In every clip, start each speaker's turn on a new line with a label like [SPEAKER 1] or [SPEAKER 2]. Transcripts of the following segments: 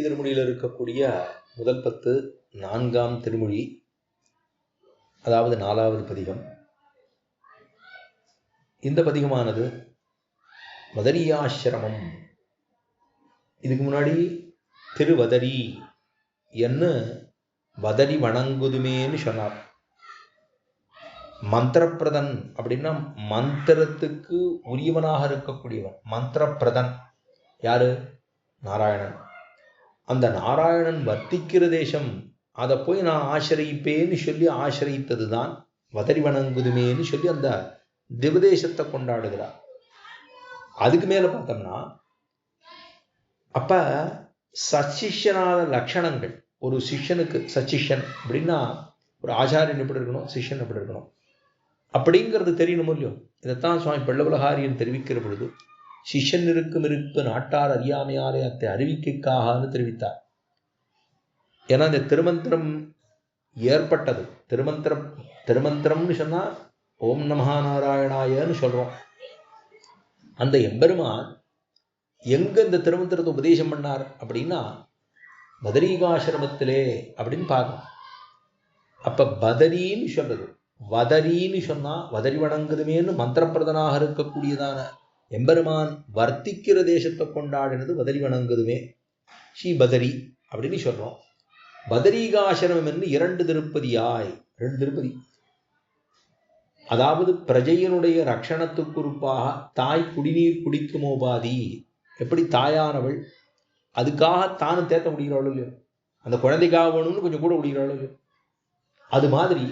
[SPEAKER 1] திருமொழியில் இருக்கக்கூடிய முதல் 10 4ஆம் திருமொழி, அதாவது 4வது பதிகம். இந்த பதிகமானது வதரியாசிரமம். இதுக்கு முன்னாடி திருவதரி என்ன வதரி வணங்குதுமேன்னு சொன்னார். மந்திரப்பிரதன் அப்படின்னா மந்திரத்துக்கு உரியவனாக இருக்கக்கூடியவன். மந்திரப்பிரதன் யாரு? நாராயணன். அந்த நாராயணன் வர்த்திக்கிற தேசம், அதை போய் நான் ஆசிரியிப்பேன்னு சொல்லி ஆசிரியித்தது தான் வதரி வணங்குதுமேன்னு சொல்லி அந்த திவதேசத்தை கொண்டாடுகிறார். அதுக்கு மேல பார்த்தோம்னா, அப்ப சச்சிஷ்யனான லட்சணங்கள் ஒரு சிஷ்யனுக்கு. சச்சிஷ்யன் அப்படின்னா ஒரு ஆச்சாரியன் எப்படி இருக்கணும், சிஷ்யன் எப்படி இருக்கணும் அப்படிங்கிறது தெரியணும் இல்லையோ. இதைத்தான் சுவாமி பல்லவலகாரியன் தெரிவிக்கிற பொழுது, சிஷ்யன் இருக்கும் இருப்பு நாட்டார் அறியாமையாலே அத்தை அறிவிக்கைக்காகனு தெரிவித்தார். ஏன்னா இந்த திருமந்திரம் ஏற்பட்டது, திருமந்திரம்னு சொன்னா ஓம் நமஹ நாராயணாயன்னு சொல்றோம். அந்த எம்பெருமான் எங்க இந்த திருமந்திரத்தை உபதேசம் பண்ணார் அப்படின்னா பதரிகாசிரமத்திலே அப்படின்னு பார்க்கணும். அப்ப பதரின்னு சொல்றது, வதரின்னு சொன்னா வதரி வணங்குதுமேன்னு மந்திரப்பிரதனாக இருக்கக்கூடியதான எம்பெருமான் வர்த்திக்கிற தேசத்தை கொண்டாடினது வதரி வணங்குதுமே, ஸ்ரீ பதரி அப்படின்னு சொல்றோம். பதரிகாசிரமம் என்று 2 திருப்பதியாய், 2 திருப்பதி. அதாவது பிரஜையினுடைய ரட்சணத்துக்கு குறிப்பாக தாய் குடிநீர் குடிக்குமோபாதி, எப்படி தாயானவள் அதுக்காக தானும் தேத்த முடிகிறாளோ இல்லையோ, அந்த குழந்தைக்காக வேணும்னு கொஞ்சம் கூட முடிகிறாளோ இல்லையோ, அது மாதிரி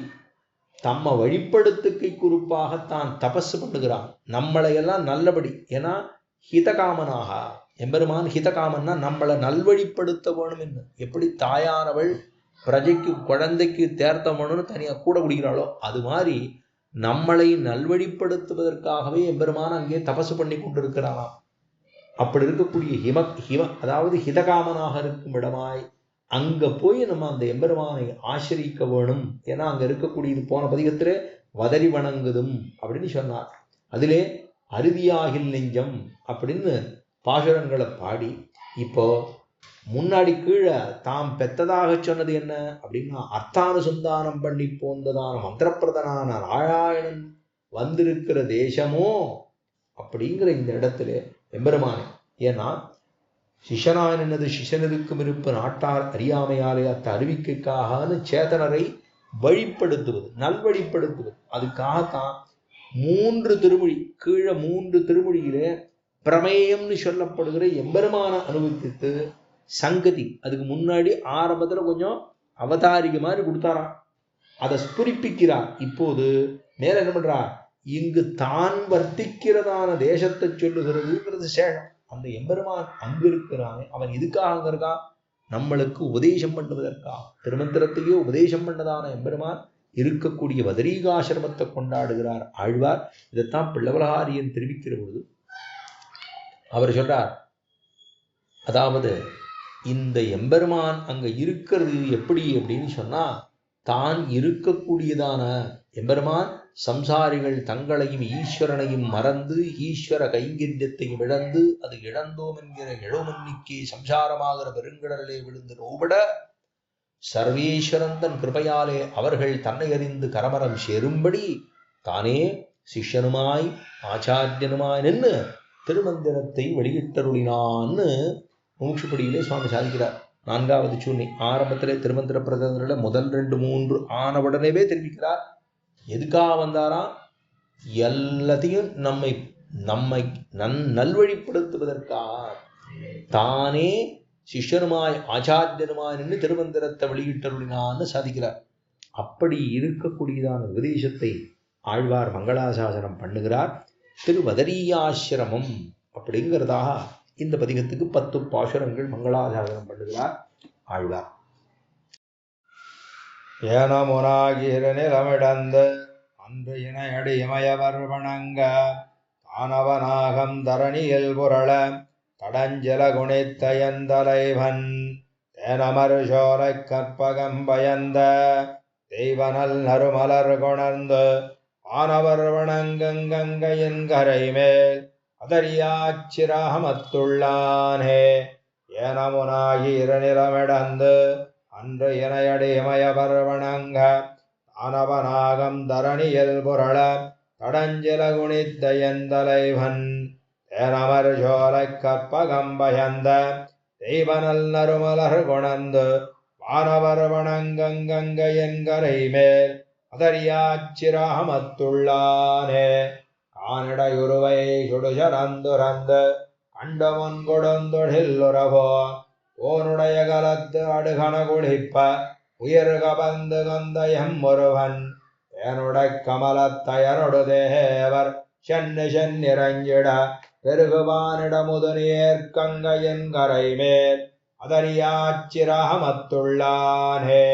[SPEAKER 1] தம்ம வழிப்படுத்துக்கை குறிப்பாக தான் தபஸ் பண்ணுகிறான் நம்மளையெல்லாம் நல்லபடி. ஏன்னா ஹிதகாமனாக எம்பெருமான், ஹிதகாமன்னா நம்மளை நல்வழிப்படுத்த வேணும் என்ன. எப்படி தாயானவள் பிரஜைக்கு குழந்தைக்கு தேர்த்தம் வேணும்னு தனியாக கூட குடிக்கிறாளோ, அது மாதிரி நம்மளை நல்வழிப்படுத்துவதற்காகவே எம்பெருமான் அங்கே தபசு பண்ணி கொண்டிருக்கிறானாம். அப்படி இருக்கக்கூடிய அதாவது ஹிதகாமனாக இருக்கும் இடமாய் அங்க போய் நம்ம அந்த எம்பெருமானை ஆசிரிக்க வேணும். ஏன்னா அங்க இருக்கக்கூடியது போன பதிகத்திலே வதரி வணங்குதும் அப்படின்னு சொன்னார். அதிலே அறுதியாகில் நெஞ்சம் அப்படின்னு பாசுரங்களை பாடி, இப்போ முன்னாடி கீழே தாம் பெத்ததாக சொன்னது என்ன அப்படின்னா அர்த்தானுசந்தானம் பண்ணி போந்ததான மந்திரப்பிரதனான நாராயணன் வந்திருக்கிற தேசமோ அப்படிங்கிற இந்த இடத்துல எம்பெருமானை. ஏன்னா சிஷனானது சிஷனிருக்கும் இருப்பு நாட்டார் அறியாமையாலே அத்த அறிவிக்கைக்காகனு சேதனரை வழிப்படுத்துவது, நல்வழிப்படுத்துவது. அதுக்காகத்தான் 3 திருமொழி கீழே 3 திருமொழியிலே பிரமேயம்னு சொல்லப்படுகிற எம்பெருமான அனுபவித்து சங்கதி. அதுக்கு முன்னாடி ஆரம்பத்துல கொஞ்சம் அவதாரிக மாதிரி கொடுத்தாராம், அதை ஸ்புரிப்பிக்கிறார். இப்போது மேல என்ன பண்றார், இங்கு தான் வர்த்திக்கிறதான தேசத்தை சொல்லுகிறதுங்கிறது சேஷம். அந்த எம்பெருமான் அங்கு இருக்கிறானே, அவன் எதுக்காக அங்க இருக்கான், நம்மளுக்கு உபதேசம் பண்ணுவதற்காக. திருமந்திரத்தையே உபதேசம் பண்ணதான எம்பெருமான் இருக்கக்கூடிய வதரிகாசிரமத்தை கொண்டாடுகிறார் ஆழ்வார். இதைத்தான் பிள்ளவலகாரியன் தெரிவிக்கிற பொழுது அவர் சொல்றார், அதாவது இந்த எம்பெருமான் அங்க இருக்கிறது எப்படி அப்படின்னு சொன்னா, தான் இருக்கக்கூடியதான எம்பெருமான் சம்சாரிகள் தங்களையும் ஈஸ்வரனையும் மறந்து ஈஸ்வர கைங்கரியத்தையும் இழந்து அது இழந்தோம் என்கிற இழமன்னிக்கே சம்சாரமாகிற பெருங்கடலே விழுந்து நோபட சர்வேஸ்வரன் தன் கிருபையாலே அவர்கள் தன்னை அறிந்து கரமரம் சேரும்படி தானே சிஷ்யனுமாய் ஆச்சாரியனுமாய் நின்று திருமந்திரத்தை வெளியிட்டருளினான்னு மூச்சுப்படியிலே சுவாமி சாதிக்கிறார். 4வது சூர்ணி ஆரம்பத்திலே திருமந்திர பிரதமர்கள முதல் 2 3 ஆனவுடனேவே தெரிவிக்கிறார். எதுக்காக வந்தாரா, எல்லாத்தையும் நம்மை நல்வழிப்படுத்துவதற்காக தானே சிஷ்யனுமாய் ஆச்சாரியனுமாய் நின்று திருமந்திரத்தை வெளியிட்டருளினான்னு சாதிக்கிறார். அப்படி இருக்கக்கூடியதான உபதேசத்தை ஆழ்வார் மங்களாசாசனம் பண்ணுகிறார். திருவதரியாசிரமம் அப்படிங்கிறதாக இந்த பதிகத்துக்கு 10 பாசுரங்கள் மங்களாசாசனம் பண்ணுகிறார் ஆழ்வார்.
[SPEAKER 2] ஏனமுனாகிற நிலமிடந்த அன்று இணையடி இமயவர் வணங்க தானவனாகம் தரணியில் புரள தடஞ்சல குணித்தயந்தலைவன் தேனமர் சோலை கற்பகம் பயந்த தெய்வனல் நறுமலர் கொணர்ந்து ஆனவர் வணங்கங்கையின் கரை மேல் அதரியாச்சிராமத்துள்ளானே ஏனமுனாகி இருநிலமிடந்து அன்று இணையடி இமயவர் வணங்க தானவனாகம் தரணியில் புரள தடஞ்சில குணித்த என் தலைவன் தேனமர் சோலை கற்பகம் பயந்த தெய்வனல் நறுமலர் கொணர்ந்து வானவர் வணங்கங்கங்க என் கரை மேல் அதறியாச்சிராமத்துள்ளானே கானிடையுருவை சுடுசரந்துரந்து கண்டமுன் கொடுந்தொழில்லுறவோ ஓனுடைய கலத்து அடுகண குளிப்ப உயிர் கபந்து கந்தயம் ஒருவன் தேனுடை கமலத்தயனொடு தேவர் சென்னு சென்னிறஞ்சிட பெருகுவானிடமுது நேர்கங்கையின் கரை மேல் அதறியாச்சிராமத்துள்ளானே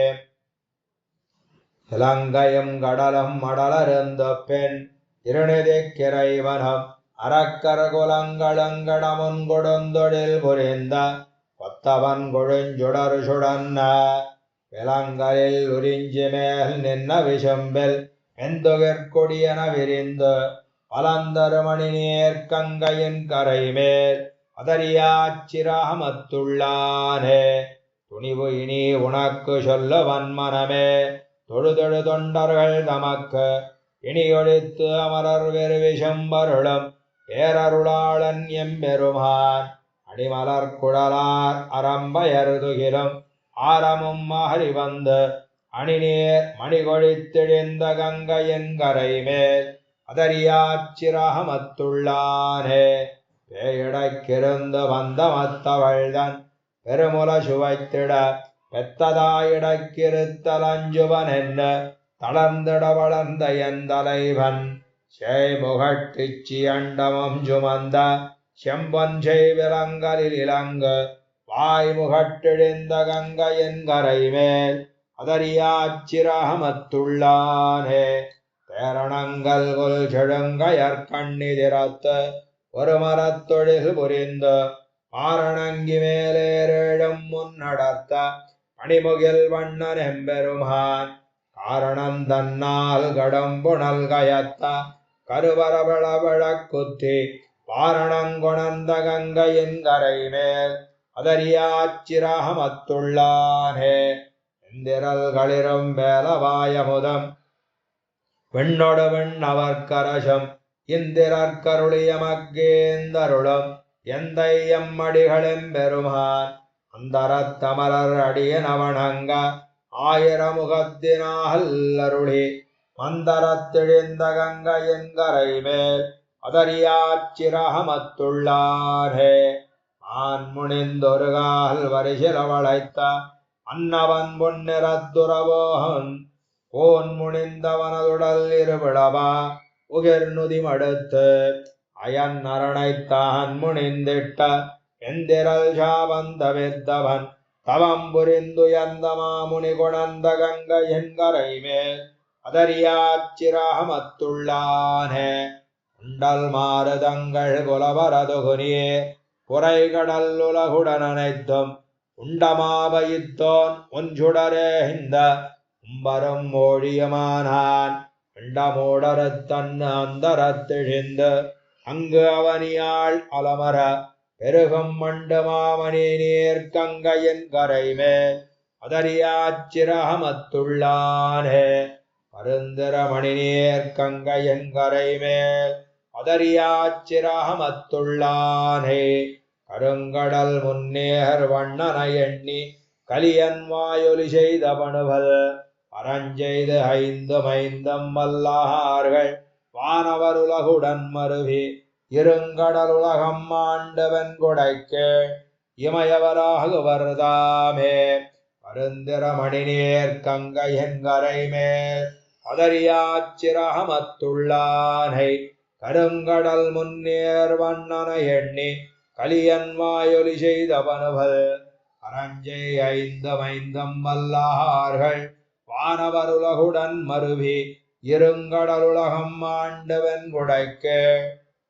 [SPEAKER 2] இலங்கையும் கடலும் மடலருந்த பெண் இருநிதிக்கிறைவனம் அறக்கர் குலங்களங்கடமுன் கொடுந்தொழில் புரிந்த கொத்தவன் கொழுஞ்சுடர் சுடன்ன விலங்கலில் உறிஞ்சி மேல் நின்ன விசும்பில் வெந்துகிற்கொடியன விரிந்து பலந்தருமணி நேர்கங்கையின் கரை மேல் அதறியாச்சிராமத்துள்ளானே துணிவு இனி உனக்கு சொல்லுவன் மனமே தொழுதொழு தொண்டர்கள் தமக்கு இனியொழித்து அமரர் வெறு விஷம்பருளும் பேரருளாளன் எம்பெருமான் அடிமலர் குழலார் அறம்பயர்துகிலும் ஆரமும் மாறி வந்து அணிநேர் மணிகொழித்தெழுந்த கங்கையின் கரை மேல் அதறியாச்சிராமத்துள்ளானே பேயிடைக்கிருந்து வந்த மத்தவள்தன் பெருமுல சுவைத்திட பெத்ததாயிடக்கிருத்தலஞ்சுவன் என்ன தளர்ந்திட வளர்ந்த என் தலைவன் சேய்முகட்டிச்சி அண்டமும் சுமந்த செம்பொன் செய்விலங்கலில் இலங்கு வாய்முகட்டிழிந்த கங்கையின் கரை மேல் அதறியாச்சிராமத்துள்ளானே பேரணங்கள் கொல் செழுங்கயற்கண்ணிதிரத்து ஒரு மரத்தொழில் புரிந்து பாரணங்கி மேலேறும் முன்னடர்த்த பணிமுகில் வண்ணன் எம்பெருமான் காரணம் தன்னால் கடம்புணல் கயத்த கருவரவளவழக்குத்தி வாரணங்கொணர்ந்த கங்கையின் கரை மேல் அதறியாச்சிராமத்துள்ளானே இந்திரல் களிரும் வேலவாயமுதம் விண்ணொடு விண்ணவர்க்கரசம் இந்திரற்கருளியமக்கேந்தருளும் எந்தை எம்மடிகளும் பெருமான் அந்தரத்தமலர் அடியனவணங்க ஆயிரமுகத்தினால் அருளி மந்தரத்தெழிந்த கங்கையின் கரை மேல் அதறியாச்சிராமத்துள்ளானே நான் முனிந்தொருகால் வரிசில வளைத்த அன்னவன் பொன்னிறத்துறவோன் போன் முனிந்தவனதுடல் இருவிழவா உகிர் நுதிமடுத்து அயன் அரணைத்தான் முனிந்திட்ட எந்திரல் சாவந்த வித்தவன் தவம் புரிந்துயர்ந்த மாமுனி குணந்த கங்கையின் கரை மேல் அதறியாச்சிராமத்துள்ளானே உண்டல் மாறுதங்கள் குலவரதுகுனியே குறைகடல் உலகுடன் அனைத்தும் உண்டமாவயித்தோன் ஒன்றுடரே இந்த உம்பரும் மோழியமானான் அண்டமோடரத்தன் அந்தரத்திழிந்து அங்கு அவனியாள் அலமர பெருகும் மண்டு மாமணி நேர்கங்கையின் கரை மேல் அதறியாச்சிராமத்துள்ளானே பருந்திரமணி நேர்கங்கையின் கரை மேல் அதறியாச்சிராமத்துள்ளானே கருங்கடல் முன்னேர் வண்ணனை எண்ணி கலியன் வாயொலி செய்த பணுவல் அறஞ்செய்து ஐந்தும் வல்லார்கள் வானவர் உலகுடன் மருவி இருங்கடல் உலகம் ஆண்டவன் கொடைக்கு இமயவராகுவர்தாமே பருந்திரமணி நேர்கங்கையின் கரை மேல் அதறியாச்சிராமத்துள்ளானை கருங்கடல் முன்னேர் வண்ணனை எண்ணி கலியன் வாயொலி செய்த பணுவல் அறஞ்சை ஐந்தும் வல்லார்கள் வானவர் உலகுடன் மருவி இருங்கடலுலகம் ஆண்டவன் கொடைக்கு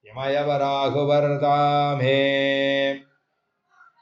[SPEAKER 2] இமயவராகுவர்தாமே.